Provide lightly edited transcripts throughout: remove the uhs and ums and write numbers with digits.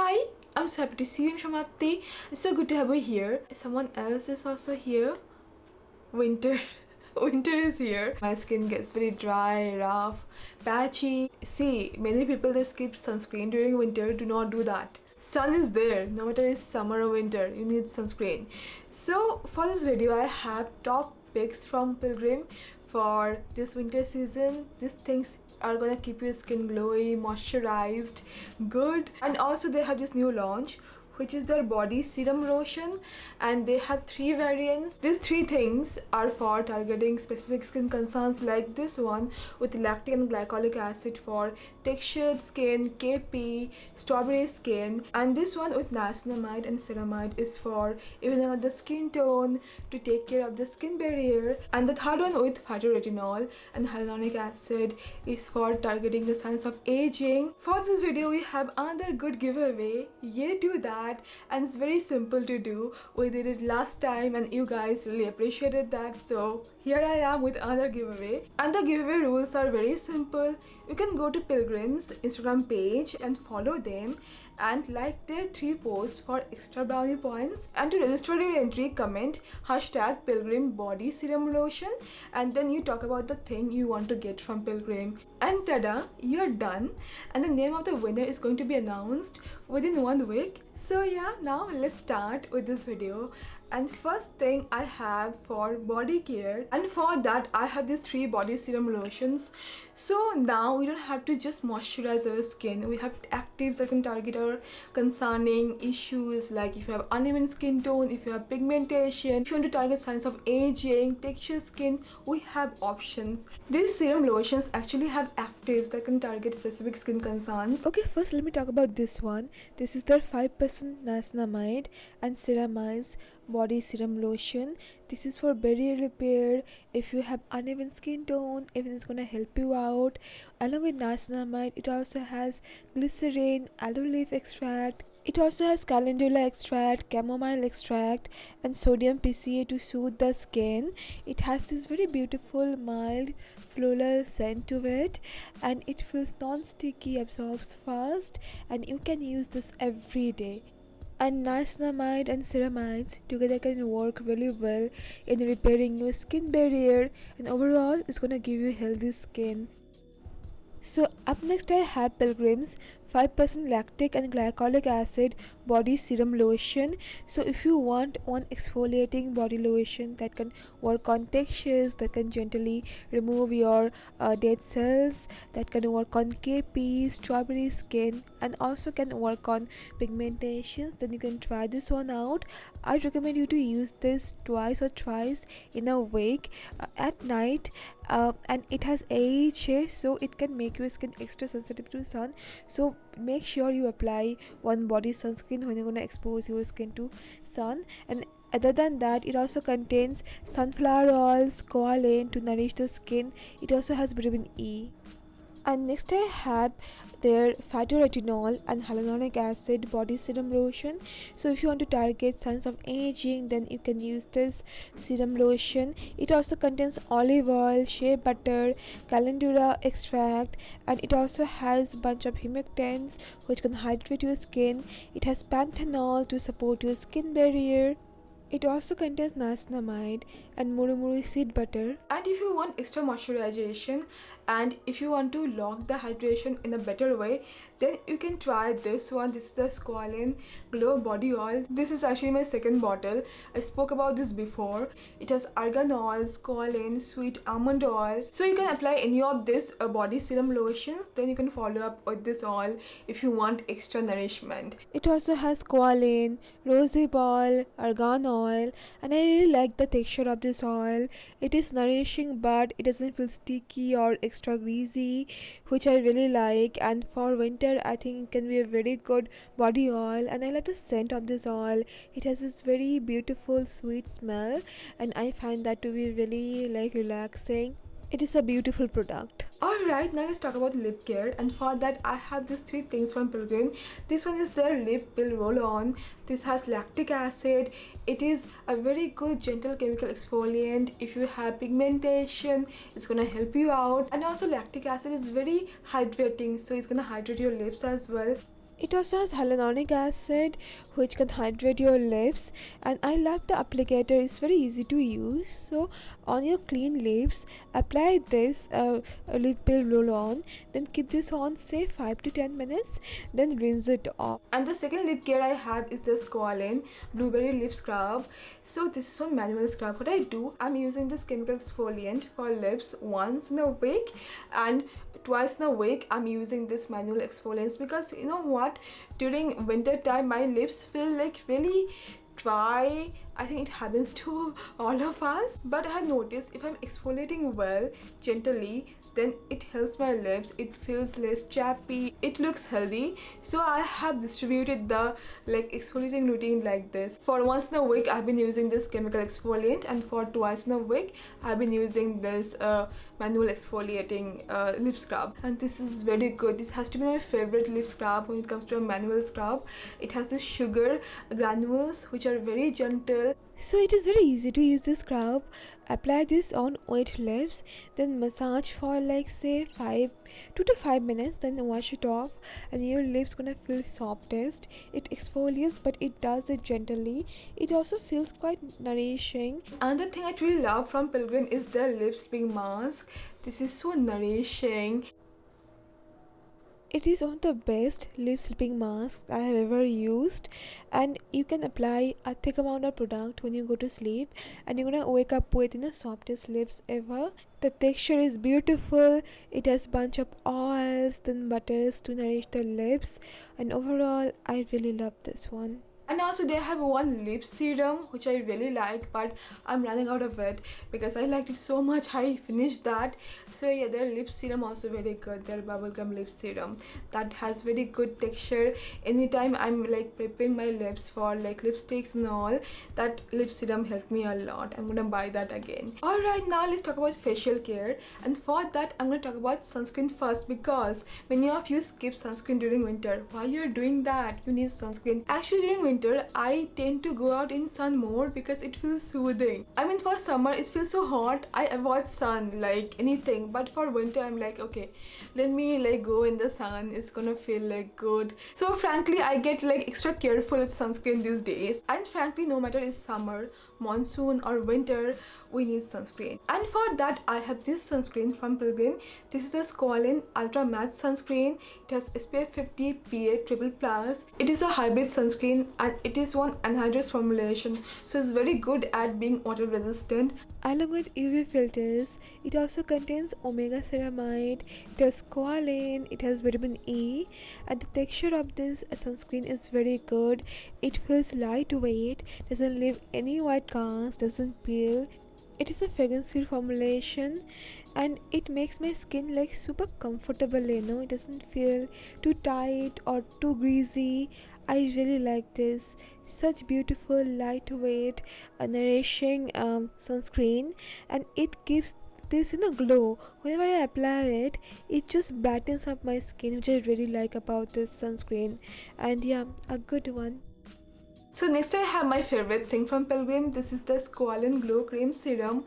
Hi, I'm so happy to see you, Shamati. It's so good to have you here. Someone else is also here. Winter. Winter is here. My skin gets very dry, rough, patchy. See, many people they skip sunscreen during winter. Do not do that. Sun is there. No matter it's summer or winter, you need sunscreen. So for this video, I have top picks from Pilgrim for this winter season. These things are gonna keep your skin glowy, moisturized, good. And also they have this new launch which is their body serum lotion, and they have 3 variants. These 3 things are for targeting specific skin concerns, like this one with lactic and glycolic acid for textured skin, KP, strawberry skin, and this one with niacinamide and ceramide is for even out the skin tone, to take care of the skin barrier, and the third one with Phyto-Retinol and hyaluronic acid is for targeting the signs of aging. For this video we have another good giveaway. Yeah, do that. And it's very simple to do. We did it last time and you guys really appreciated that, so here I am with another giveaway. And the giveaway rules are very simple. You can go to Pilgrim's Instagram page and follow them and like their 3 posts for extra brownie points, and to register your entry, comment hashtag Pilgrim body serum lotion, and then you talk about the thing you want to get from Pilgrim, and tada, you're done. And the name of the winner is going to be announced within 1 week. So yeah, now let's start with this video. And first thing I have for body care, and for that I have these 3 body serum lotions. So now we don't have to just moisturize our skin. We have actives that can target our concerning issues, like if you have uneven skin tone, if you have pigmentation, if you want to target signs of aging, texture skin, we have options. These serum lotions actually have actives that can target specific skin concerns. Okay, first let me talk about this one. This is their 5% niacinamide and ceramide body serum lotion. This is for barrier repair. If you have uneven skin tone, even it's gonna help you out. Along with niacinamide, it also has glycerin, aloe leaf extract. It also has calendula extract, chamomile extract, and sodium PCA to soothe the skin. It has this very beautiful mild floral scent to it, and it feels non-sticky, absorbs fast, and you can use this every day. And niacinamide and ceramides together can work really well in repairing your skin barrier, and overall it's gonna give you healthy skin. So up next I have Pilgrim's 5% lactic and glycolic acid body serum lotion. So if you want one exfoliating body lotion that can work on textures, that can gently remove your dead cells, that can work on KP, strawberry skin, and also can work on pigmentations, then you can try this one out. I recommend you to use this twice or thrice in a week at night, and it has AHA, so it can make your skin extra sensitive to sun. So make sure you apply one body sunscreen when you're gonna expose your skin to sun. And other than that, it also contains sunflower oil, squalane to nourish the skin. It also has vitamin E. And next I have their Phyto-Retinol and Hyaluronic Acid body serum lotion. So if you want to target signs of aging, then you can use this serum lotion. It also contains olive oil, shea butter, calendula extract, and it also has bunch of humectants which can hydrate your skin. It has panthenol to support your skin barrier. It also contains niacinamide and murumuru seed butter. And if you want extra moisturization, and if you want to lock the hydration in a better way, then you can try this one. This is the Squalane Glow Body Oil. This is actually my second bottle. I spoke about this before. It has argan oil, squalane, sweet almond oil. So you can apply any of this body serum lotions. Then you can follow up with this oil if you want extra nourishment. It also has squalane, rosehip oil, argan oil, and I really like the texture of this oil. It is nourishing, but it doesn't feel sticky or extra greasy, which I really like. And for winter, I think it can be a very good body oil, and I love the scent of this oil. It has this very beautiful sweet smell, and I find that to be really like relaxing. It is a beautiful product. Alright, now let's talk about lip care, and for that I have these 3 things from Pilgrim. This one is their lip pill roll on. This has lactic acid. It is a very good gentle chemical exfoliant. If you have pigmentation, it's gonna help you out. And also lactic acid is very hydrating, so it's gonna hydrate your lips as well. It also has hyaluronic acid which can hydrate your lips, and I love the applicator. It's very easy to use. So on your clean lips, apply this lip balm roll on, then keep this on say 5 to 10 minutes, then rinse it off. And the second lip care I have is the Squalane blueberry lip scrub. So this is on manual scrub. What I do, I'm using this chemical exfoliant for lips once in a week, and twice in a week I'm using this manual exfoliants, because you know what, during winter time my lips feel like really dry. I think it happens to all of us, but I have noticed if I'm exfoliating well, gently, then it helps my lips, it feels less chappy, it looks healthy. So I have distributed the exfoliating routine like this. For once in a week I've been using this chemical exfoliant, and for twice in a week I've been using this manual exfoliating lip scrub, and this is very good. This has to be my favorite lip scrub when it comes to a manual scrub. It has this sugar granules which are very gentle. So it is very easy to use this scrub. Apply this on wet lips, then massage for say 2 to 5 minutes, then wash it off, and your lips gonna feel softest. It exfoliates, but it does it gently. It also feels quite nourishing. Another thing I truly love from Pilgrim is their lip sleeping mask. This is so nourishing. It is one of the best lip sleeping masks I have ever used, and you can apply a thick amount of product when you go to sleep, and you're gonna wake up with softest lips ever. The texture is beautiful. It has bunch of oils then butters to nourish the lips, and overall I really love this one. And also they have one lip serum which I really like, but I'm running out of it because I liked it so much I finished that. So yeah, their lip serum also very good. Their bubblegum lip serum that has very good texture. Anytime I'm prepping my lips for lipsticks and all, that lip serum helped me a lot. I'm gonna buy that again. Alright, now let's talk about facial care, and for that I'm gonna talk about sunscreen first, because many of you skip sunscreen during winter. Why you're doing that? You need sunscreen. Actually during winter I tend to go out in sun more because it feels soothing. I mean, for summer it feels so hot, I avoid sun like anything, but for winter I'm like, okay, let me go in the sun, it's gonna feel good. So frankly I get extra careful with sunscreen these days, and frankly no matter it's summer, monsoon or winter, we need sunscreen. And for that I have this sunscreen from Pilgrim. This is the Squalane Ultra Matte Sunscreen. It has SPF 50 PA triple plus. It is a hybrid sunscreen, and it is one anhydrous formulation, so it's very good at being water resistant. Along with UV filters, it also contains omega ceramide, it has squalane, it has vitamin E, and the texture of this sunscreen is very good. It feels lightweight, doesn't leave any white cast, doesn't peel. It is a fragrance-free formulation, and it makes my skin super comfortable, it doesn't feel too tight or too greasy. I really like this. Such beautiful, lightweight, nourishing sunscreen, and it gives this glow. Whenever I apply it, it just brightens up my skin, which I really like about this sunscreen. And yeah, a good one. So next I have my favorite thing from Pilgrim. This is the Squalane Glow Cream Serum.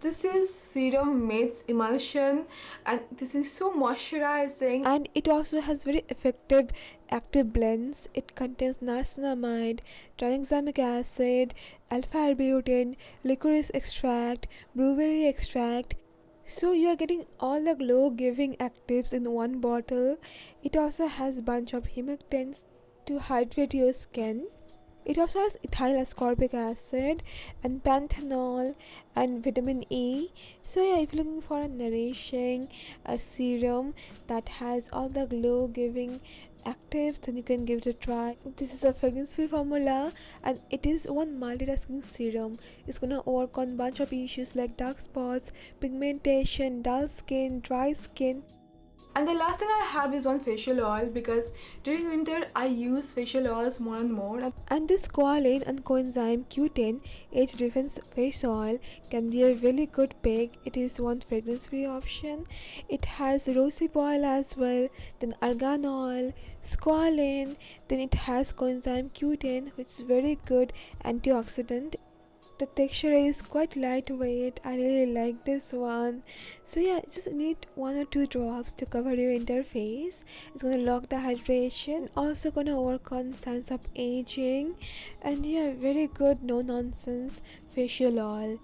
This is serum meets emulsion, and this is so moisturizing, and it also has very effective active blends. It contains niacinamide, tranexamic acid, alpha-arbutin, licorice extract, blueberry extract. So you are getting all the glow giving actives in one bottle. It also has bunch of humectants to hydrate your skin. It also has ethyl ascorbic acid and panthenol and vitamin E. So yeah, if you're looking for a nourishing serum that has all the glow giving actives, then you can give it a try. This is a fragrance free formula, and it is one multitasking serum. It's gonna work on bunch of issues like dark spots, pigmentation, dull skin, dry skin. And the last thing I have is one facial oil, because during winter I use facial oils more and more. And this Squalane and coenzyme Q10 age defense face oil can be a really good pick. It is one fragrance free option. It has rosehip oil as well, then argan oil, Squalane, then it has coenzyme Q10, which is very good antioxidant. The texture is quite lightweight. I really like this one. So yeah, just need 1 or 2 drops to cover your entire face. It's gonna lock the hydration, also gonna work on signs of aging, and yeah, very good, no nonsense facial oil.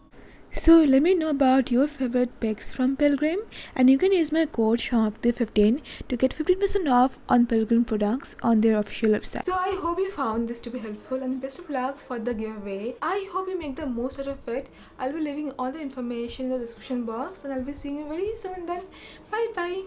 So let me know about your favorite picks from Pilgrim, and you can use my code SHOPTHE15 to get 15% off on Pilgrim products on their official website. So I hope you found this to be helpful, and best of luck for the giveaway. I hope you make the most out of it. I'll be leaving all the information in the description box, and I'll be seeing you very soon then. Bye bye.